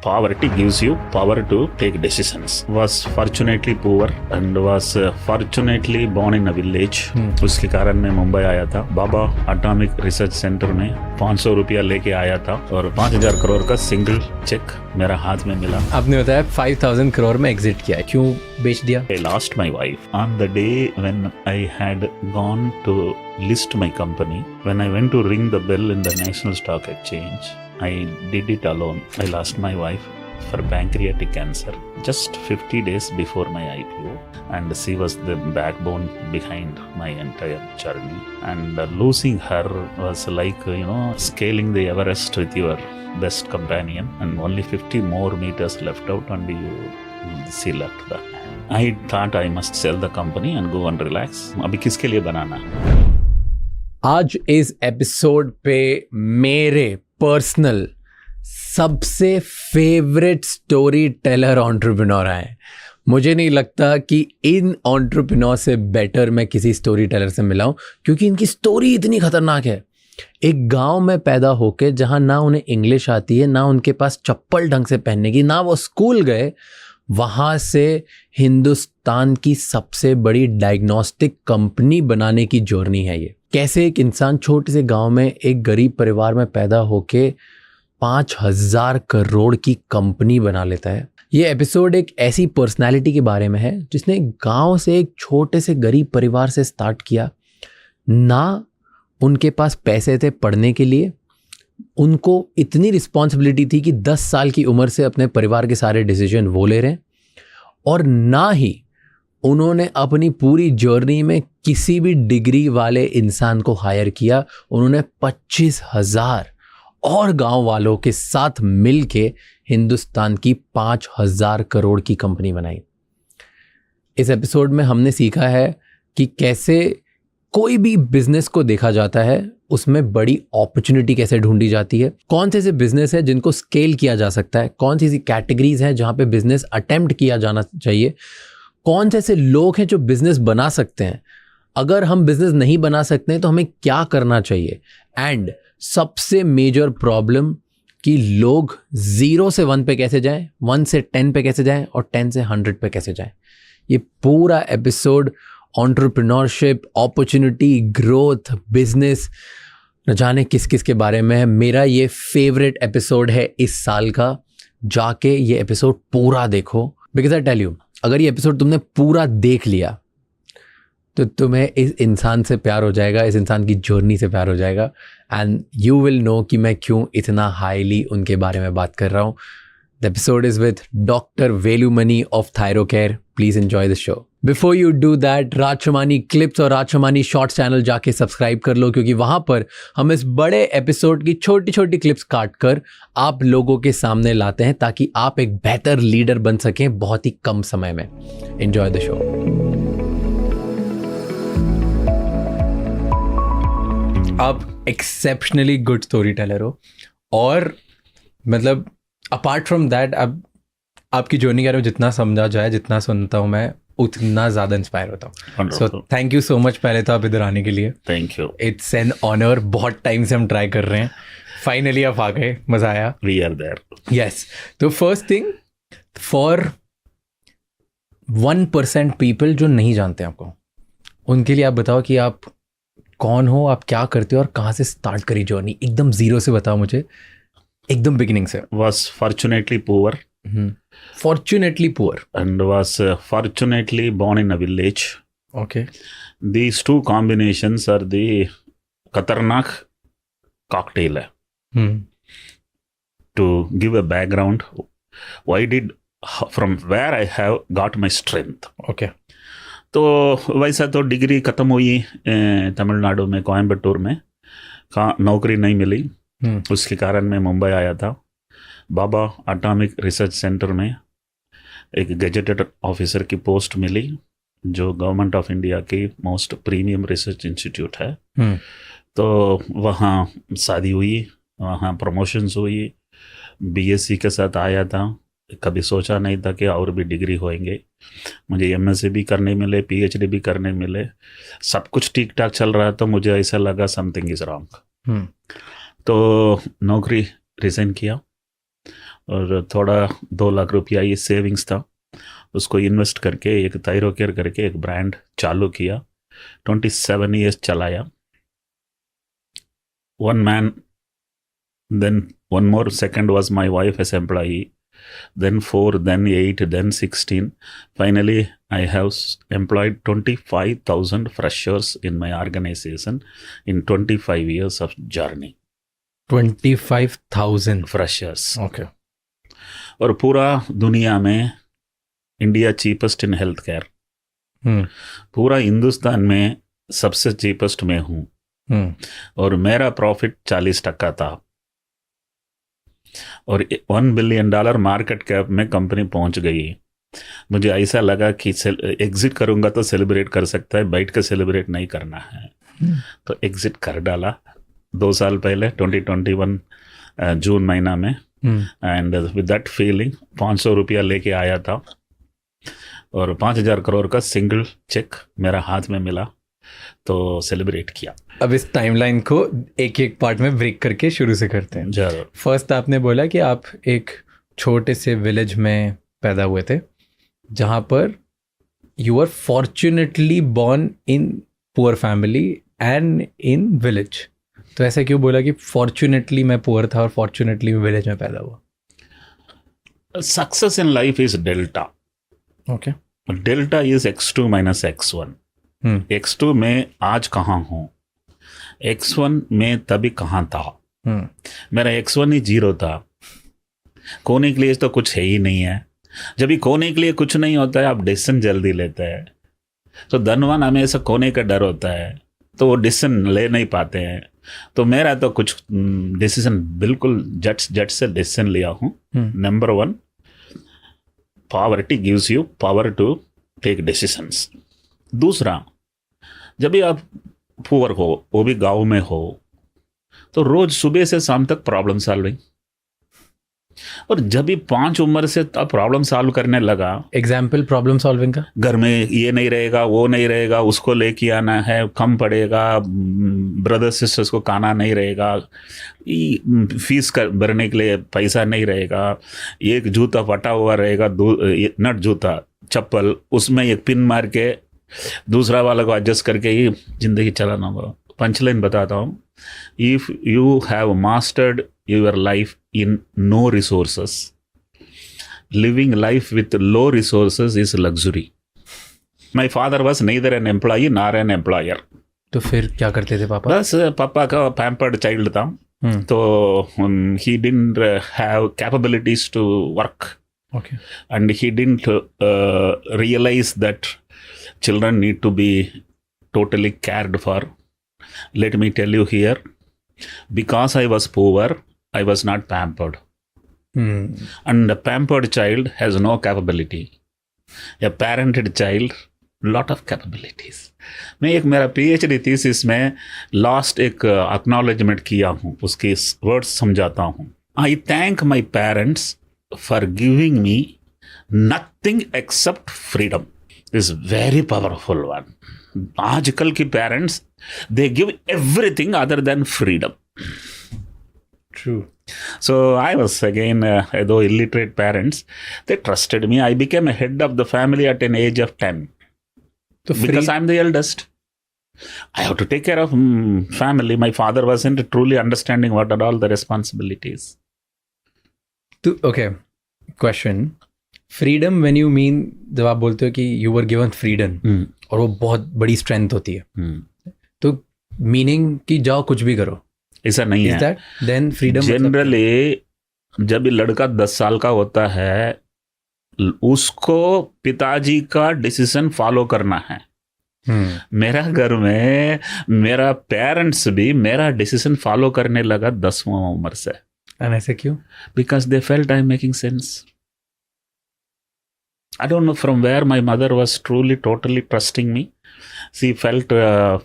poverty gives you power to take decisions. Was fortunately poor and was fortunately born in a village. उसके कारण मैं मुंबई आया था. बाबा atomic research centre में 500 रुपया लेके आया था और 5,000 करोड़ का सिंगल चेक मेरा हाथ में मिला. आपने बताया 5,000 करोड़ में एग्जिट किया, क्यों बेच दिया? I lost my wife on the day when I had gone to list my company. When I went to ring the bell in the National Stock Exchange, I did it alone. I lost my wife for pancreatic cancer just 50 days before my IPO, and she was the backbone behind my entire journey. And losing her was like, scaling the Everest with your best companion, and only 50 more meters left out and she left the. I thought I must sell the company and go and relax. अभी किसके लिए बनाना? आज इस episode पे मेरे personal सबसे favourite story teller entrepreneur आए. मुझे नहीं लगता कि इन एंटरप्रेन्योर से बेटर मैं किसी स्टोरी टेलर से मिला हूँ, क्योंकि इनकी स्टोरी इतनी खतरनाक है. एक गांव में पैदा होके जहां ना उन्हें इंग्लिश आती है, ना उनके पास चप्पल ढंग से पहनने की, ना वो स्कूल गए, वहाँ से हिंदुस्तान की सबसे बड़ी डायग्नोस्टिक कंपनी बनाने की जर्नी है ये. कैसे एक इंसान छोटे से गांव में एक गरीब परिवार में पैदा होके 5,000 करोड़ की कंपनी बना लेता है. ये एपिसोड एक ऐसी पर्सनालिटी के बारे में है जिसने गांव से एक छोटे से गरीब परिवार से स्टार्ट किया. ना उनके पास पैसे थे पढ़ने के लिए, उनको इतनी रिस्पॉन्सिबिलिटी थी कि 10 साल की उम्र से अपने परिवार के सारे डिसीजन वो ले रहे हैं, और ना ही उन्होंने अपनी पूरी जर्नी में किसी भी डिग्री वाले इंसान को हायर किया. उन्होंने 25,000 और गांव वालों के साथ मिलके हिंदुस्तान की 5,000 करोड़ की कंपनी बनाई. इस एपिसोड में हमने सीखा है कि कैसे कोई भी बिजनेस को देखा जाता है, उसमें बड़ी अपॉर्चुनिटी कैसे ढूंढी जाती है, कौन से ऐसे बिजनेस है जिनको स्केल किया जा सकता है, कौन सी ऐसी कैटेगरीज हैं जहां पे बिजनेस अटेम्प्ट किया जाना चाहिए, कौन से ऐसे लोग हैं जो बिजनेस बना सकते हैं, अगर हम बिजनेस नहीं बना सकते हैं तो हमें क्या करना चाहिए, एंड सबसे मेजर प्रॉब्लम कि लोग 0 से 1 पे कैसे जाएं, 1 से 10 पे कैसे जाएं और 10 से 100 पे कैसे जाएं. ये पूरा episode entrepreneurship, opportunity, growth, business, न जाने किस किस के बारे में है. मेरा ये फेवरेट एपिसोड है इस साल का. जाके ये एपिसोड पूरा देखो, बिकॉज आई टेल यू, अगर ये एपिसोड तुमने पूरा देख लिया तो तुम्हें इस इंसान से प्यार हो जाएगा, इस इंसान की जर्नी से प्यार हो जाएगा, एंड यू विल नो कि मैं क्यों इतना हाईली उनके बारे में बात कर रहा हूँ. The episode is with doctor Velumani of Thyrocare. Please enjoy the show. Before you do that, Raj Shamani clips और राजशमानी शॉर्ट्स चैनल जाके सब्सक्राइब कर लो, क्योंकि वहां पर हम इस बड़े एपिसोड की छोटी छोटी क्लिप्स काट कर आप लोगों के सामने लाते हैं, ताकि आप एक बेहतर लीडर बन सकें बहुत ही कम समय में. Enjoy the show. आप एक्सेप्शनली गुड स्टोरी टेलर हो, और मतलब अपार्ट फ्रॉम दैट, अब आपकी जर्नी के बारे में जितना समझा जाए, जितना सुनता हूँ मैं, उतना ज़्यादा इंस्पायर होता हूँ. So thank you so much पहले तो आप इधर आने के लिए. Thank you. It's an honour. बहुत टाइम से हम ट्राई कर रहे हैं, फाइनली आप आ गए, मज़ा आया. We are there. यस. तो फर्स्ट थिंग, फॉर 1% पीपल जो नहीं जानते आपको, उनके लिए आप बताओ कि आप कौन हो, आप क्या करते हो और कहाँ से स्टार्ट करी जर्नी. एकदम 0 से बताओ मुझे, एकदम बिगिनिंग से. Was fortunately poor. Fortunately poor. And was fortunately born in a village. Okay. These two combinations are the Khatarnak cocktail. To give a background, from where I have got my strength. Okay. तो वैसा तो degree ख़त्म हुई तमिलनाडु में, कोयम्बटूर में, नौकरी नहीं मिली. उसके कारण मैं मुंबई आया था. बाबा एटॉमिक रिसर्च सेंटर में एक गेजेटेड ऑफिसर की पोस्ट मिली, जो गवर्नमेंट ऑफ इंडिया की मोस्ट प्रीमियम रिसर्च इंस्टीट्यूट है. तो वहाँ शादी हुई, वहाँ प्रमोशंस हुई. बीएससी के साथ आया था. कभी सोचा नहीं था कि और भी डिग्री होंगे. मुझे एमएससी भी करने मिले, पीएचडी भी करने मिले, सब कुछ ठीक ठाक चल रहा. तो मुझे ऐसा लगा समथिंग इज रॉन्ग. तो नौकरी रिज़ाइन किया और थोड़ा 2 लाख रुपया ये सेविंग्स था, उसको इन्वेस्ट करके एक थायरोकेयर करके एक ब्रांड चालू किया, 27 ईयर्स चलाया. One man, then one more second was my wife as employee, then 4, then 8, then 16. Finally, I have employed 25,000 freshers in my organization in 25 years of journey. 25,000 Freshers. Okay. और पूरा दुनिया में India cheapest in health care, पूरा हिंदुस्तान में सबसे cheapest में हूँ, और मेरा प्रॉफिट 40% था, और $1 बिलियन मार्केट कैप में कंपनी पहुंच गई. मुझे ऐसा लगा कि एग्जिट करूंगा तो सेलिब्रेट कर सकता है, बैठ के सेलिब्रेट नहीं करना है, तो एग्जिट कर डाला 2 साल पहले 2021 जून महीना में. एंड विद दैट फीलिंग 500 रुपया लेके आया था, और 5,000 करोड़ का सिंगल चेक मेरा हाथ में मिला, तो सेलिब्रेट किया. अब इस टाइमलाइन को एक एक पार्ट में ब्रेक करके शुरू से करते हैं. जरूर. फर्स्ट आपने बोला कि आप एक छोटे से विलेज में पैदा हुए थे, जहाँ पर you are fortunately born in poor family and in village. तो ऐसा क्यों बोला कि फॉर्चुनेटली मैं पुअर था और फॉर्चुनेटली मैं विलेज में पैदा हुआ? Success in life is delta. Okay. Delta is x2 minus x1. x2 में आज कहाँ हूँ, x1 में तभी कहाँ था. मेरा x1 ही 0 था. खोने के लिए तो कुछ है ही नहीं है. जब भी खोने के लिए कुछ नहीं होता है, आप डिसीजन जल्दी लेते हैं. तो धनवान हमेशा खोने का डर होता है, तो वो डिसीजन ले नहीं पाते हैं. तो मेरा तो कुछ डिसीजन बिल्कुल जट से डिसीजन लिया हूँ. Number 1, poverty gives you power to take decisions. दूसरा, जब भी आप पुअर हो, वो भी गांव में हो, तो रोज सुबह से शाम तक प्रॉब्लम सॉल्विंग. और जब भी 5 उम्र से आप प्रॉब्लम सॉल्व करने लगा, एग्जाम्पल प्रॉब्लम सॉल्विंग का, घर में ये नहीं रहेगा, वो नहीं रहेगा, उसको लेके आना है, कम पड़ेगा, ब्रदर सिस्टर्स को खाना नहीं रहेगा, फीस भरने के लिए पैसा नहीं रहेगा, एक जूता फटा हुआ रहेगा, नट जूता चप्पल, उसमें एक पिन मार के दूसरा वाला को एडजस्ट करके ही जिंदगी चलाना होगा. पंचलाइन बताता हूँ. If you have mastered your life in no resources, living life with low resources is luxury. My father was neither an employee nor an employer. तो फिर क्या करते थे पापा? बस पापा का पैम्पर्ड चाइल्ड था, तो he didn't have capabilities to work. Okay. And he didn't realize that children need to be totally cared for. Let me tell you here, because I was poor, I was not pampered. And a pampered child has no capability. A parented child, lot of capabilities. मैं एक मेरा PhD thesis में last एक acknowledgement किया हूँ, उसके words समझाता हूँ. I thank my parents for giving me nothing except freedom. Is very powerful one. आजकल की parents, they give everything other than freedom. True. So I was again, though illiterate parents, they trusted me. I became a head of the family at an age of 10. Because I'm the eldest. I have to take care of family. My father wasn't truly understanding what are all the responsibilities. Okay, question. Freedom when you mean, जब आप बोलते हो कि you were given freedom और वो बहुत बड़ी strength होती है, तो मीनिंग कि जाओ कुछ भी करो, ऐसा नहीं है. देन फ्रीडम जनरली जब लड़का 10 साल का होता है, उसको पिताजी का डिसीजन फॉलो करना है. मेरा घर में मेरा पेरेंट्स भी मेरा डिसीजन फॉलो करने लगा 10वां उम्र से. ऐसे क्यों? Because they felt I am making sense. I don't know from where my mother was truly, totally trusting me. She felt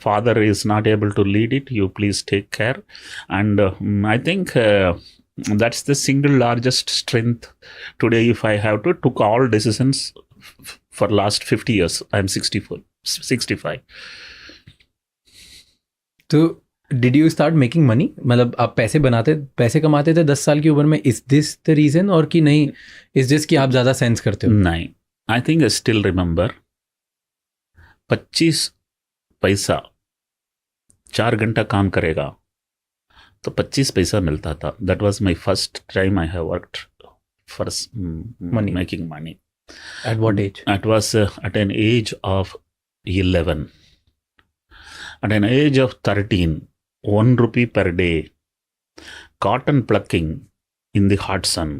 father is not able to lead it. You please take care. And I think that's the single largest strength today. If I have to took all decisions for last 50 years, I'm 65. तो did you start making money? मतलब आप पैसे कमाते थे 10 साल की उम्र में? इज दिस द रीजन, और कि नहीं इज दिस कि आप ज़्यादा सेंस करते हो? नहीं, I think I still remember 25 पैसा 4 घंटा काम करेगा तो 25 पैसा मिलता था. That was my first time I have worked for Money. Making money. At what age? It was at an age of 11. At an age of 13, 1 rupee per day, cotton plucking in the hot sun.